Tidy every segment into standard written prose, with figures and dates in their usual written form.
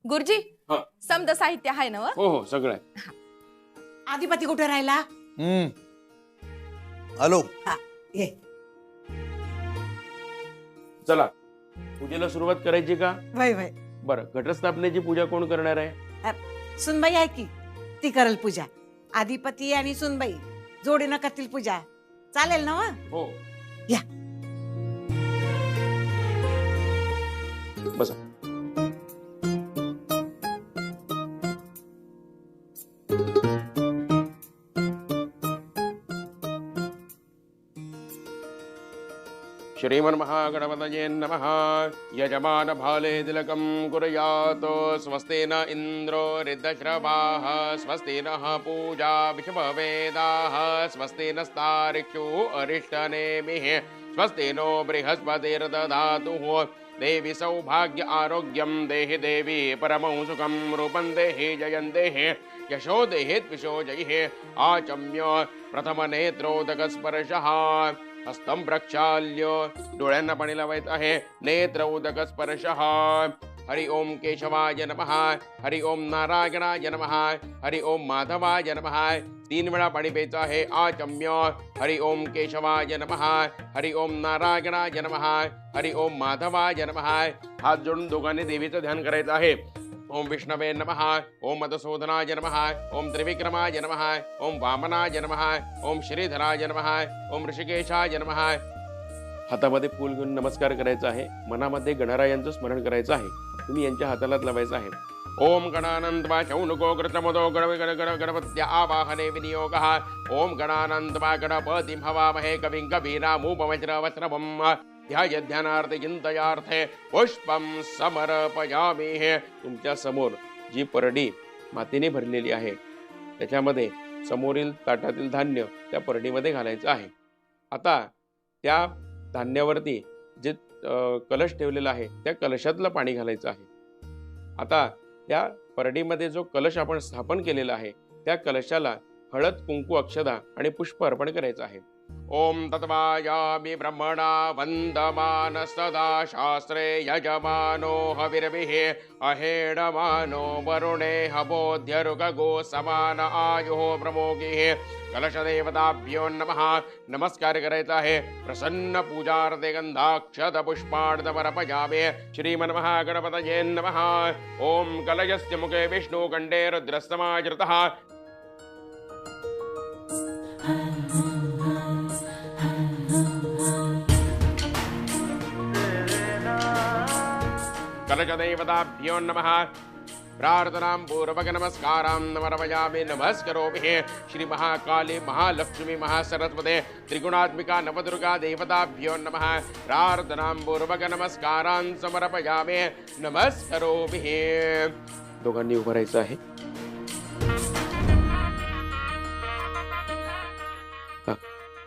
गुरुजी हा. समद साहित्य आहे ना? हो हो सगळं आहे. आधिपती कुठे राहिला? हॅलो. हा, ये. चला पूजेला सुरुवात करायची का? वय वय. बरं, घटस्थापनेची पूजा कोण करणार आहे? सुनबाई आहे की, ती करल पूजा. आधिपती आणि सुनबाई जोडीनं करतील पूजा. चालेल ना? हो. या. बसा. श्रीमन्महागणपतये नमः. यजमान भाले तिलकं कुर्यात्. स्वस्ति न इन्द्रो ऋद्धश्रवाः. स्वस्ति नः पूजा विषभवेदाः. स्वस्ति नस्तारिक्षु अरिष्टनेमिः. स्वस्ति नो बृहस्पतिर्दधातु. देवी सौभाग्य आरोग्यं देहि देवी परमं सुखं रूपं देहि जयं देहि यशो देहि द्विषो जयः. आचम्य प्रथम नेत्रोदक स्पर्शः. हस्तं प्रक्षाल्य डोळ्यांना पाणी लावायचं आहे. नेत्र उदक स्पर्शः. हरि ओम केशवाय नमः. हरि ओम नारायणाय नमः. हरि ओम माधवाय नमः. 3 वेळा पाणी प्यायचं आहे. आचम्य. हरि ओम केशवाय नमः. हरि ओम नारायणाय नमः. हरि ओम माधवाय नमः. हात जोडून दोघांनी देवीचं ध्यान करायचं आहे. ओम विष्णवे नमः. ओम मधुसूदनाय नमः. ओम त्रिविक्रमाय नमः. ओम वामनाय नमः. ओम श्रीधराय नमः. ओम ऋषिकेशाय नमः. हातामध्ये फूल घेऊन नमस्कार करायचा आहे. मनामध्ये गणरायांचं स्मरण करायचं आहे. तुम्ही यांच्या हाताला लावायचं आहे. ओम गणानंदवा शौनको कृतमदो गणपत्या आवाहने विनियोगः. ओम गणानंदवा गणपतिं हवामहे कविं कवीनामुपवज्रवस्त्रवम्. ध्यानार्थे चिंतयार्थे पुष्पम समर्पयामि. तुमच्या समोर जी परडी मातीने भरलेली आहे त्याच्यामध्ये समोरील ताटातील धान्य त्या परडीमध्ये घालायचं आहे. आता त्या धान्यावरती जे कलश ठेवलेला आहे त्या कलशातलं पाणी घालायचं आहे. आता त्या परडीमध्ये जो कलश आपण स्थापन केलेला आहे त्या कलशाला हळद कुंकू अक्षदा आणि पुष्प अर्पण करायचं आहे. ओम तत्वायामि ब्रह्मणा वंदमान सदा शास्त्रे यजमानो हविर्भिः अहेडमानो वरुणे हवोध्यरुगो समान आयुः प्रमोगिः. कलशदेवताभ्यो नमः. नमस्कार करायचा आहे. प्रसन्न पूजार्थे गंधाक्षत पुष्पार्धमर्पयामि. श्रीमन्महागणपतये नमः. ओम कलशस्य मुखे विष्णु कंठे रुद्रस्तमाजृतः. कलशदेवताभ्यो नमः. प्रार्थनां पूर्वक नमस्कारां नमर्पयामि. नमस्करोमि. श्री महाकाली महालक्ष्मी महासरस्वते त्रिगुणात्मिका नवदुर्गा देवताभ्यो नमः. प्रार्थनां पूर्वक नमस्कारां समर्पयामि. नमस्करोमि. दोघांनी उभं राहायचं आहे.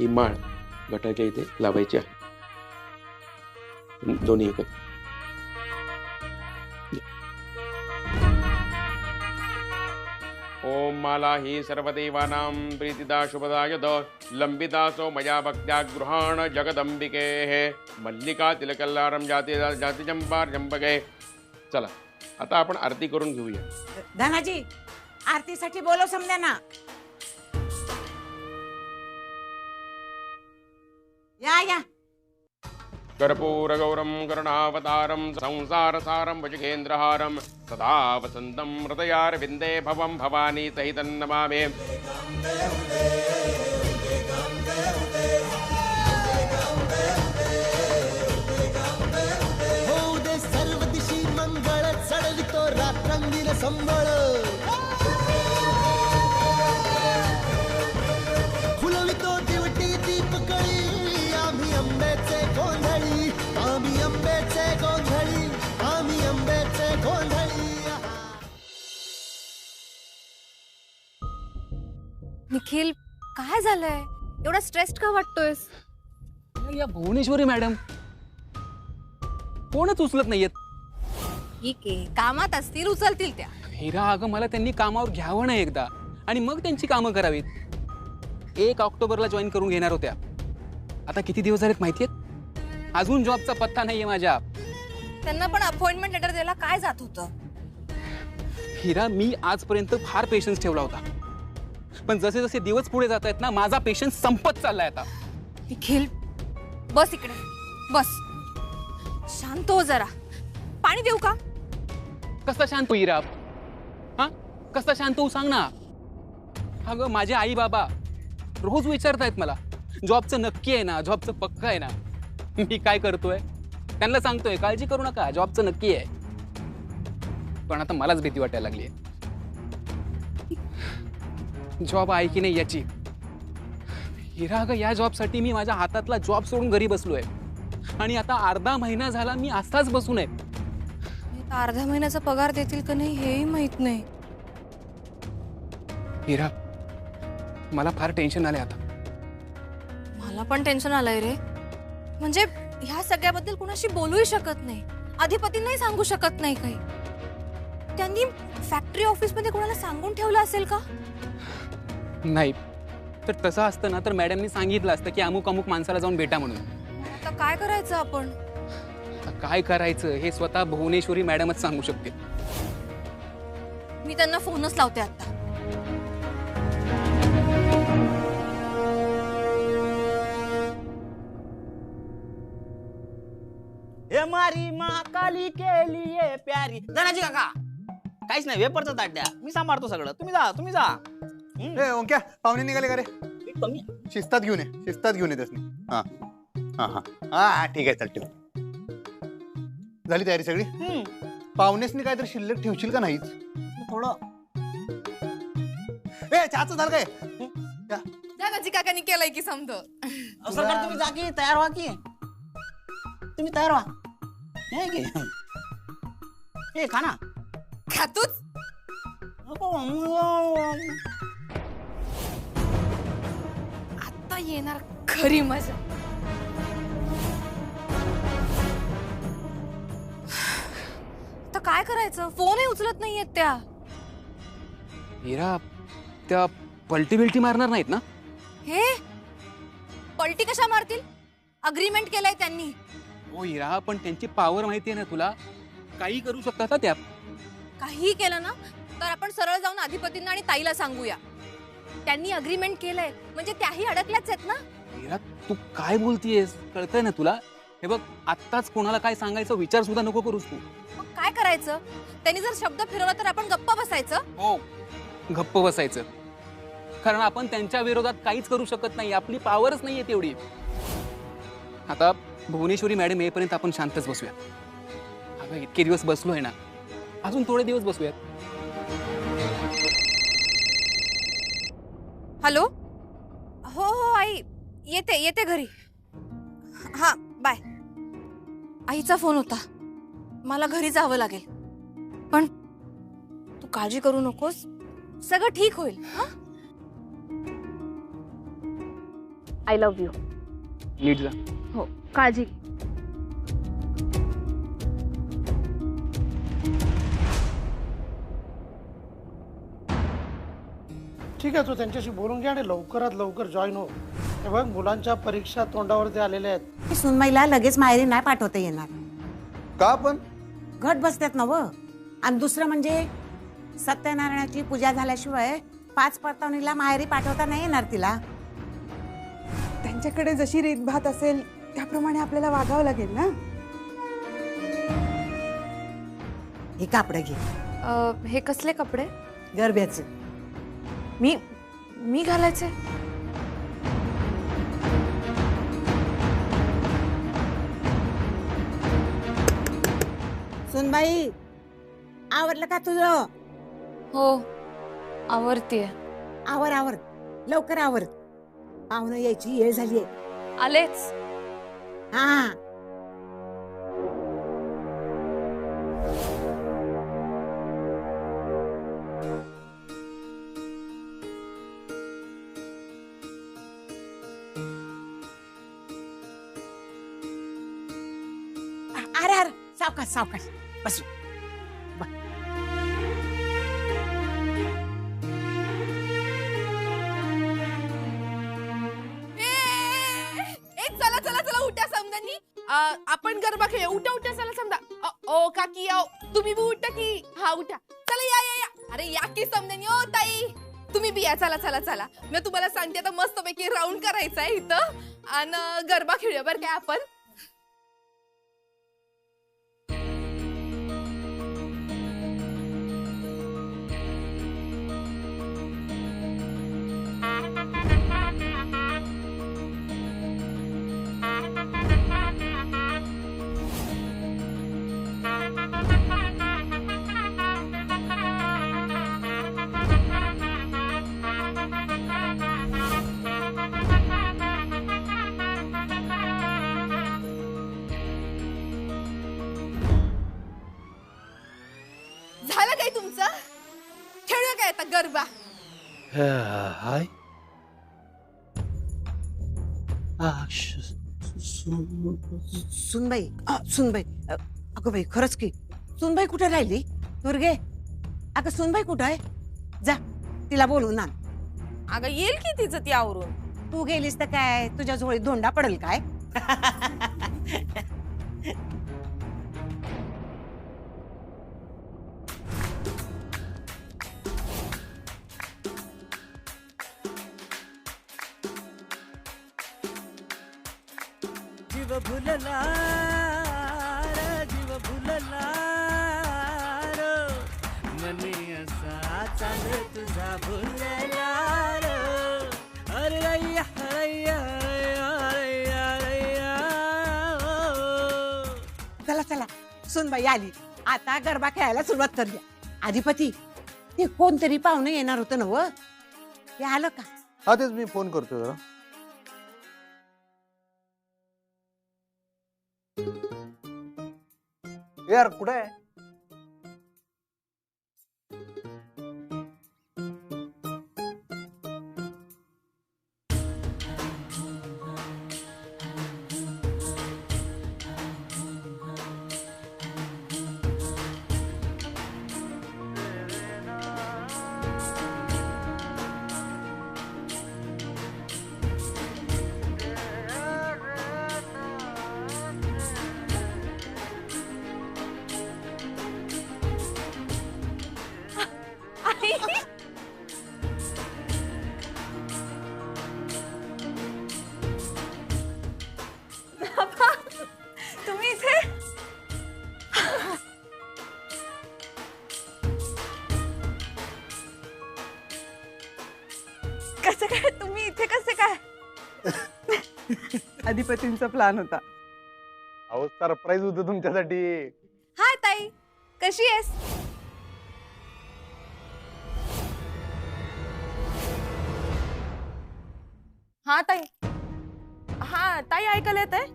ही माळ घटाच्या इथे लावायची आहे. दोन्ही एकत्र. ओम माला ही सर्वदेवानां प्रीतिदा शुभदायद लंबिदासो मया भक्त्या गृहाण जगदंबिके. मल्लिका तिलकल्लारम जाती जंपार जंपगे. चला आता आपण आरती करून घेऊया. धनाजी आरतीसाठी बोलव समजा ना. या या. कर्पूरगौरं करुणावतारं संसारसारं भुजगेन्द्रहारं सदा वसन्तं हृदयारविन्दे भवं भवानी सहितं नमामि. होऊ दे सर्व दिशी मंगळ चढवितो रात्रंगीन संबळ. फुलवितो दिवटी दीपकळी आम्ही अंबेचे गोंधळी. आम्ही अंबेचे गोंधळी. आम्ही अंबेचे गोंधळी. निखिल काय झालंय? एवढा स्ट्रेस्ड का वाटतोयस? या भुवनेश्वरी मॅडम कोणच उचलत नाहीयेत. ठीक आहे, कामात असतील, उचलतील त्या. हिरा अगं मला त्यांनी कामावर घ्यावं नाही एकदा आणि मग त्यांची कामं करावीत. 1 ऑक्टोबरला जॉईन करून घेणार होत्या. आता किती दिवस झालेत माहितीयेत? अजून जॉबचा पत्ता नाहीये माझ्या. त्यांना पण अपॉइंटमेंट लेटर द्यायला काय जात होतं? हिरा, मी आजपर्यंत फार पेशन्स ठेवला होता, पण जसे जसे दिवस पुढे जात आहेत ना, माझा पेशन्स संपत चाललाय आता. निखिल, बस इकडे, बस. शांत हो जरा. पाणी देऊ का? कसा शांत हो हिरा? हा, कसा शांत हो सांग ना. अगं, माझे आई बाबा रोज विचारतायत मला, जॉबचं नक्की आहे ना, जॉबचं पक्का आहे ना. मी काय करतोय, त्यांना सांगतोय काळजी करू नका, जॉबचं नक्की आहे. पण आता मलाच भीती वाटायला लागली. जॉब आहे की नाही याची. हिरा, अगं, या जॉबसाठी मी माझ्या हातातला जॉब सोडून घरी बसलोय, आणि आता अर्धा महिना झाला मी असाच बसून आहे. अर्ध्या महिन्याचा पगार देतील का नाही हेही माहित नाही. हिरा, मला फार टेन्शन आलंय आता. मला पण टेन्शन आलंय रे. म्हणजे ह्या सगळ्याबद्दल कुणाशी बोलूही शकत नाही, अधिपतींनाही सांगू शकत नाही काही. त्यांनी फॅक्टरी ऑफिस मध्ये कोणाला सांगून ठेवलं असेल का? नाही, तर तसं असतं ना तर मॅडमनी सांगितलं असतं की अमुक अमुक माणसाला जाऊन भेटा म्हणून. आता काय करायचं आपण? आता काय करायचं हे स्वतः भुवनेश्वरी मॅडमच सांगू शकते. मी त्यांना फोनच लावते आता. हे मारी माँ काली के लिए प्यारी. धनाजी काका, काहीच नाही, वेपरचा ताट द्या, मी सांभाळतो सगळं. तुम्ही जा. ए ओंक्या, पाहुणे निघाले का रे? कमी शिस्तात घेऊन ये त्यासनी. हा हा हा हा, ठीक आहे, चल ठेव. झाली तयारी सगळी? पाहुणेसनी काहीतरी शिल्लक ठेवशील का नाहीच? थोडं. ए, चहाचं झालं काय? दादाजी काकांनी केलंय की समज. सरकार तुम्ही जा की, तयार व्हा की. तुम्ही तयार व्हा. हे की हे खा ना. खातूच. आता येणार खरी मजा. आता काय करायचं? फोनही उचलत नाहीयेत त्या. हिरा, त्या पलटी बिलटी मारणार नाहीत ना? हे पलटी कशा मारतील? अग्रीमेंट केलंय त्यांनी. हो हिरा, पण त्यांची पॉवर माहिती आहे ना तुला, काही करू शकतात ना त्या. काही केलं ना तर आपण सरळ जाऊन अधिपतींना आणि ताईला सांगूया. त्यांनी अग्रीमेंट केलंय म्हणजे त्याही अडकल्याच आहेत ना. हिरा, तू काय बोलतीयस? कळतंय ना तुला? हे बघ, आत्ताच कोणाला काय सांगायचा विचार सुद्धा नको करूस तू. मग काय करायचं? त्यांनी जर शब्द फिरवला तर आपण गप्पा बसायचं? हो, गप्प बसायचं. कारण आपण त्यांच्या विरोधात काहीच करू शकत नाही, आपली पॉवरच नाहीये तेवढी. आता भुवनेश्वरी मॅडम येईपर्यंत आपण शांतच बसूया. अगं, इतके दिवस बसलोय ना, अजून थोडे दिवस बसूयात. हॅलो. हो हो आई, येते घरी. हा, बाय. आईचा फोन होता, मला घरी जावं लागेल. पण तू काळजी करू नकोस, सगळं ठीक होईल. I love you. नीट जा. हो, काळजी. ठीक आहे, तू त्यांच्याशी बोलून घ्या आणि लवकरात लवकर जॉईन हो. हे बघ, मुलांच्या परीक्षा तोंडावरती आलेल्या आहेत. सुनबाईला लगेच माहेरी नाही पाठवता येणार. का पण? घट बसतात ना व. आणि दुसरं म्हणजे सत्यनारायणाची पूजा झाल्याशिवाय 5 परतावणीला माहेरी पाठवता नाही येणार तिला. त्यांच्याकडे जशी रीतभात असेल त्याप्रमाणे आपल्याला वागावं लागेल ना. हे कापड घे. हे कसले कपडे? गरब्याचं. मी घालायचे? सुनबाई, आवरलं का तुझं? हो, आवरतीये. आवर लवकर आवर. पाहुणं यायची वेळ झालीये. आलेच. हा. अरे सावकाश बस. चला उठा समजांनी. आपण गरबा खेळूया. उठा चला समजा. ओ काकी, तुम्ही बी उठा की. हा, उठा. चला, या. अरे या की समजेन ओ ताई, तुम्ही बी या. चला चला चला, मी तुम्हाला सांगते आता मस्तपैकी राऊंड करायचा आहे इथं आणि गरबा खेळूया बरं काय आपण. झालं काय तुमचं? खेळूया काय आता गरबा? हाय सुनबाई सुनबाई अगं बाई खरंच की सुनबाई कुठे राहिली? दुर्गे अगं सुनबाई कुठं आहे? जा तिला बोलवून आण. अगं येईल की तिचं ती आवरून. तू गेलीस तर काय तुझ्या झोळीत धोंडा पडेल काय? जीव भुलला जीव भुलला मने असा चाल तुझा भुलला अरे अय्या अय्या अय्या अय्या. चला चला सुनबाई आली, आता गरबा खेळायला सुरुवात करूया. अधिपती ते कोणतरी पाहुणे येणार होतं ना व, ते आलं का? हा तेच मी फोन करतो जरा. यार कुठे आहे? तुम्ही इथे? कसं काय तुम्ही इथे कसे काय? अधिपतींचा प्लॅन होता. अहो सरप्राईज होतं तुमच्यासाठी. हाय ताई, कशी आहेस? हा ताई, हा ताई ऐकायला येत आहे?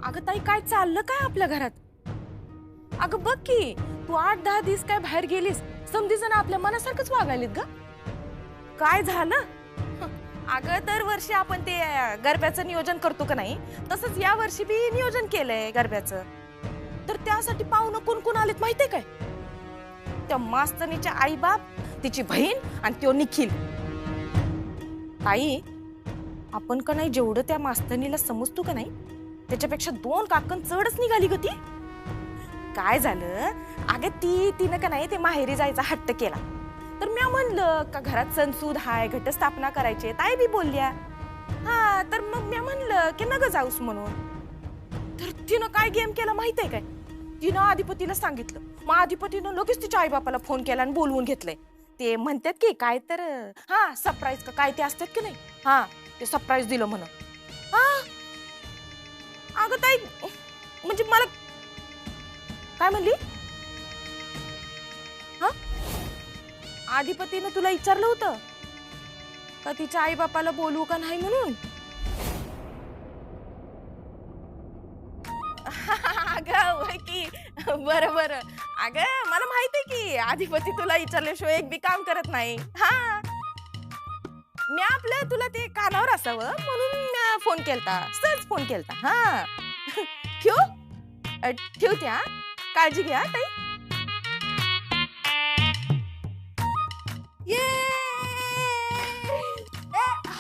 अगं ताई काय चाललं काय आपल्या घरात? अगं बघ की तू 8-10 दिवस काय बाहेर गेलीस, समधी जण आपल्या मनासारखंच वागायलीत ग. काय झालं? अगं दरवर्षी आपण ते गरब्याचं नियोजन करतो का नाही, तसंच या वर्षी बी नियोजन केलंय गरब्याचं. तर त्यासाठी पाहुणं कोण कोण आलेत माहितीये काय? त्या मास्तनीच्या आई बाप, तिची बहीण आणि त्यो निखिल. ताई आपण का नाही जेवढं त्या मास्तनीला समजतो का नाही, त्याच्यापेक्षा 2 काकण चढच निघाली ग ती. काय झालं? अगं तिनं का नाही ते माहेरी जायचा हट्ट केला. तर मी म्हणलं का घरात सणसूद हाय, घटस्थापना करायची, ताई बी बोलल्या. हा तर मग मी म्हणलं की नग जाऊस म्हणून. तर तिनं काय गेम केला माहितीये काय? तिनं अधिपतीला सांगितलं. मग अधिपतीनं लगेच तिच्या आई बापाला फोन केला आणि बोलवून घेतलंय. ते म्हणतात की काय तर हा सरप्राईज का काय ते असतात की नाही, हा ते सरप्राईज दिलं म्हणून. हा अगं ताई म्हणजे मला काय म्हणली? हा अधिपतीनं तुला विचारलं होतं का तिच्या आई बापाला बोलवू का नाही म्हणून? अगं होय की, बरं बरं. अगं मला माहिती आहे की अधिपती तुला विचारल्याशिवाय एक बी काम करत नाही. हा मी आपलं तुला ते कानावर असावं म्हणून मी फोन केलता, सहज फोन केलता. हा ठेवते हा, काळजी घ्या ताई.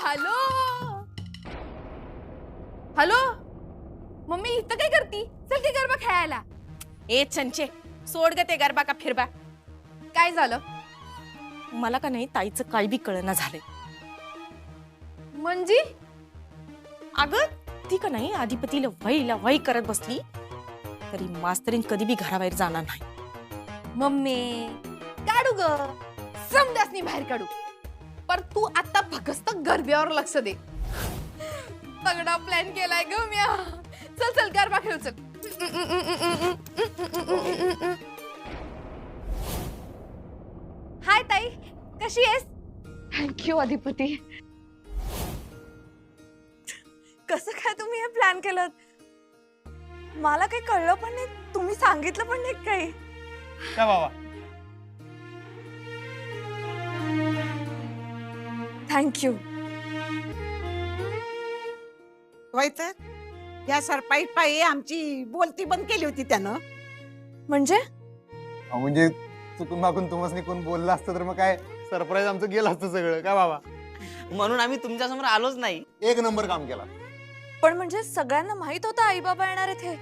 हॅलो हॅलो मम्मी, इथं काय करती? चल की गरबा खेळायला. ए छंचे सोड ग ते गरबा का फिरबा. काय झालं? मला का नाही ताईचं काही बी कळना झालंय. म्हणजे अगं ती का नाही अधिपतीला वही करत बसली तरी मास्तरीन कधी बी घराबाहेर जाणार नाही. मम्मी काढू ग समजासनी बाहेर काढू पर तू आता फक्त गरब्यावर लक्ष दे. तगडा प्लॅन केलाय ग म्या. चल चल गरबा खेळू चल. हाय ताई कशी आहेस? थँक्यू अधिपती. कसं काय तुम्ही हे प्लॅन केलं? मला काही कळलं पण नाही, तुम्ही सांगितलं पण नाही काही. काय बाबा थँक्यू. होय तर या सरपाईट पायी आमची बोलती बंद केली होती त्यानं. म्हणजे म्हणजे चुकून मागून तुम्हाला कोण बोललं असतं तर मग काय सरप्राईज आमचं गेलं असतं सगळं. काय बाबा म्हणून आम्ही तुमच्या समोर आलोच नाही. एक नंबर काम केला. पण म्हणजे सगळ्यांना माहित होतं आई बाबा येणार आहेत हे?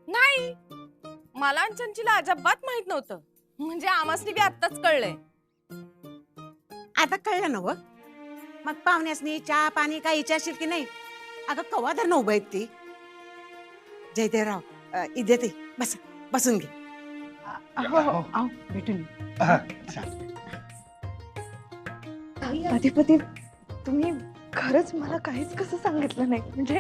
नाही मला आणि चंचीला अजिबात माहित नव्हतं. म्हणजे आम्हासनी बी आत्ताच कळलंय. आता कळलं ना व मग पाहुण्यासनी चहा पाणी काही इच्छाशील की नाही? अगं कवा धर उभं आहेत ती. जयदेवराव इथे ते बस बसून घे. भेटून अधिपती तुम्ही खरंच मला काहीच कसं सांगितलं नाही. म्हणजे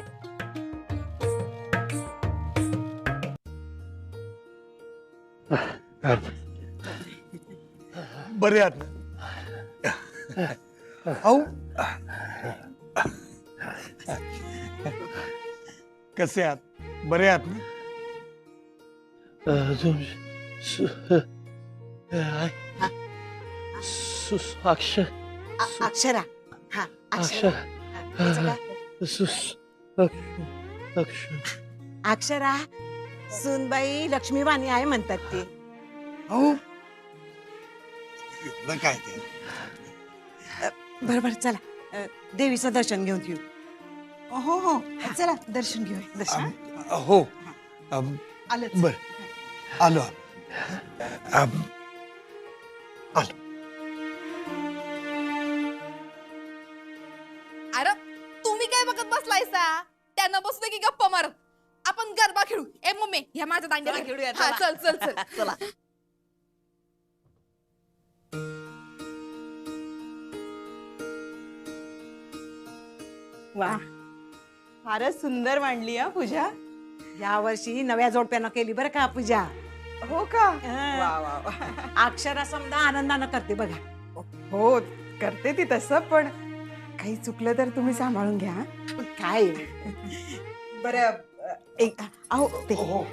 बरे आहात ना? अहो कसे आहात? बरे आहात ना? अक्षरा हा अक्षरा अक्षरा सुनबाई लक्ष्मीवाणी आहे म्हणतात ते. अहो काय ते बरोबर चला देवीचं दर्शन घेऊन येऊ. हो हो चला दर्शन घेऊया. दर्शन हो आलं. बर आलो अरे तुम्ही काय बघत बसलायसा? त्यांना बसू दे की गप्पा मारत. आपण गरबा खेळू. ए मम्मी ह्या माझ्या दांड्याला खेळूया, हा, चला. चल चल चल. चला. वा फारच सुंदर मांडली हा पूजा. या वर्षी नव्या जोडप्यानं केली बरं का पूजा. हो का? हं. वा वा वा. अक्षरा समजा आनंदानं करते बघा. हो करते ती तसं पण काही चुकलं तर तुम्ही सांभाळून घ्या. हं? पण काय बरं एक अहो ते हो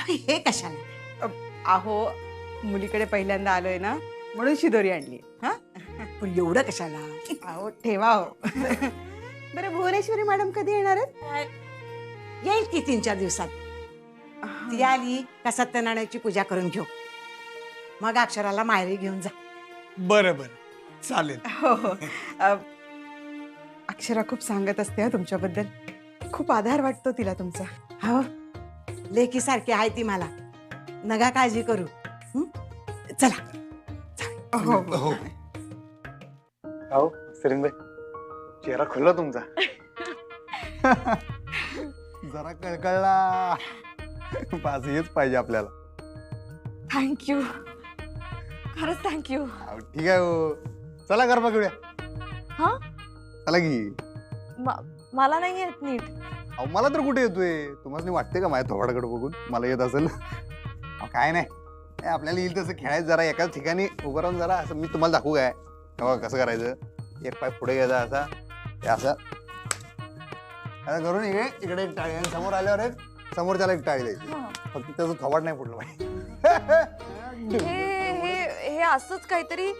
हे कशाला? अहो मुलीकडे पहिल्यांदा आलोय ना म्हणून शिदोरी आणली. हा पण एवढं कशाला? अहो ठेवा हो. बरं भुवनेश्वरी मॅडम कधी येणार आहेत? येईल की 3-4 दिवसात. ती आली का सत्यनारायणाची पूजा करून घेऊ. मग अक्षराला माहेरी घेऊन जा. बरं बरं चालेल. हो हो अक्षरा खूप सांगत असते हा तुमच्याबद्दल. खूप आधार वाटतो तिला तुमचा. हो लेकी सारखी आहे ती मला. नका काळजी करू. हं? चला. हो हो हो सरिंगबाई चेहरा खुलला तुमचा. जरा कळकळला. पास हेच पाहिजे आपल्याला. थँक्यू खरंच थँक्यू. ठीक आहे हो चला गरबा खेळूया. हा चला की. मला नाही येत नीट. अहो मला तर कुठे येतोय. तुम्हाला वाटते का माझ्या थोबाडाकडे बघून मला येत असेल? अहो काय नाही आपल्याला येईल तसं खेळायचं. जरा एकाच ठिकाणी उभं राहून जरा असं मी तुम्हाला दाखवू काय हो कसं करायचं. एक पाय पुढे घ्यायचा असा ते असं करून इकडे एक टाळी आणि समोर आल्यावर एक समोरच्याला एक टाळी द्यायची. फक्त त्याचं थोबाड नाही फुटलं पाहिजे. हे असंच काहीतरी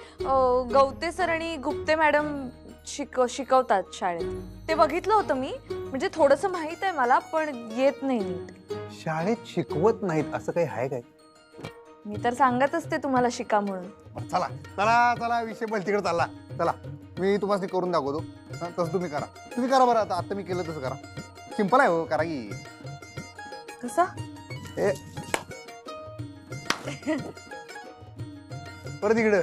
गवते सर आणि गुप्ते मॅडम शिकवतात शाळेत. ते बघितलं होतं मी. म्हणजे थोडंसं माहित आहे मला पण येत नाही नीट. शाळेत शिकवत नाहीत असं काही आहे काय? मी तर सांगत असते तुम्हाला शिका म्हणून. चला चला चला विषय पण तिकडे चालला. चला मी तुम्हाला करून दाखवतो. तसं तुम्ही करा. तुम्ही करा बरं. आता मी केलं तसं करा. सिंपल आहे हो. करा की. कसा? ए परत इकडं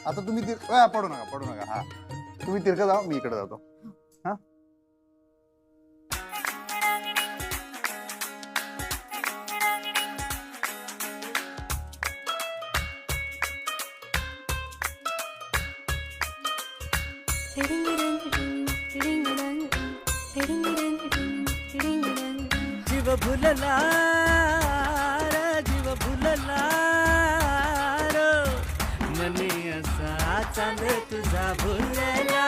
आता तुम्ही पडू नका हा तुम्ही तिरकं जावा मी इकडे जातो हा जीव भुलला जीव भुलला मने असा चांद तुझा भुलला